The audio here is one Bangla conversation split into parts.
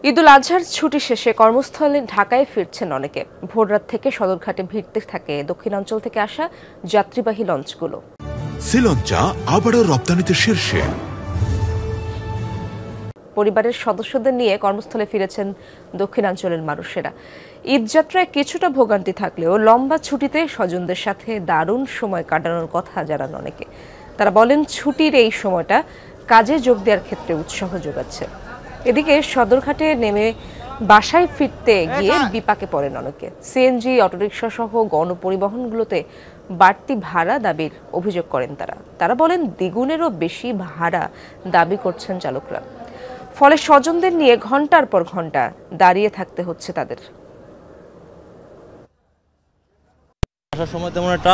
ঈদুল আজহার ছুটি শেষে কর্মস্থলে ঢাকায় ফিরছেন অনেকে। ভোররাত থেকে সদরঘাটে ভিড়তে থাকে দক্ষিণাঞ্চল থেকে আসা যাত্রীবাহী লঞ্চগুলো। শ্রীলঙ্কা আবারও রপ্তানিতে শীর্ষে। পরিবারের সদস্যদের নিয়ে কর্মস্থলে ফিরেছেন দক্ষিণাঞ্চলের মানুষেরা। ঈদযাত্রায় কিছুটা ভোগান্তি থাকলেও লম্বা ছুটিতে স্বজনদের সাথে দারুণ সময় কাটানোর কথা জানান অনেকে। তারা বলেন ছুটির এই সময়টা কাজে যোগ দেওয়ার ক্ষেত্রে উৎসাহ যোগাচ্ছে। এদিকে সদরঘাটে নেমে বাসায় ফিরতে গিয়ে বিপাকে পড়েন অনেকে। সিএনজি, অটোরিকশা সহ গণপরিবহনগুলোতে বাড়তি ভাড়া দাবির অভিযোগ করেন তারা বলেন দ্বিগুণেরও বেশি ভাড়া দাবি করছেন চালকরা। ফলে স্বজনদের নিয়ে ঘন্টার পর ঘন্টা দাঁড়িয়ে থাকতে হচ্ছে তাদের। আসার সময় তেমন একটা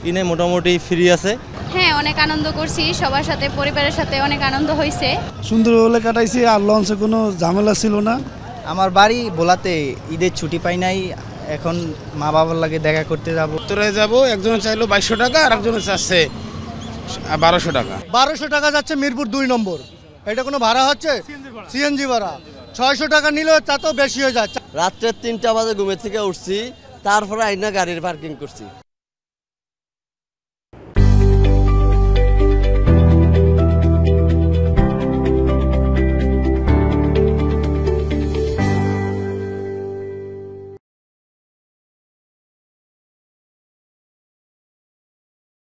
ইনে মোটামুটি ফ্রি আছে। হ্যাঁ, অনেক আনন্দ করছি, সবার সাথে পরিবারের সাথে অনেক আনন্দ হয়েছে। সুন্দর হলে কাটাইছি, আর লঞ্চে কোনো ঝামেলা ছিল না। আমার বাড়ি ভোলাতে, ঈদের ছুটি পাই নাই, এখন মা বাবার লাগে দেখা করতে যাব। উত্তরে যাব, একজনে চাইলো 2200 টাকা আর একজনে চাচ্ছে 1200 টাকা। 1200 টাকা যাচ্ছে মিরপুর 2 নম্বর। এটা কোনো ভাড়া হচ্ছে? সিএনজি ভাড়া 600 টাকা নিলেও তা তো বেশি হয়ে যাচ্ছে। রাত্রে 3টা বাজে ঘুমের থেকে উঠছি, তারপরে আইনা গাড়ির পার্কিং করছি।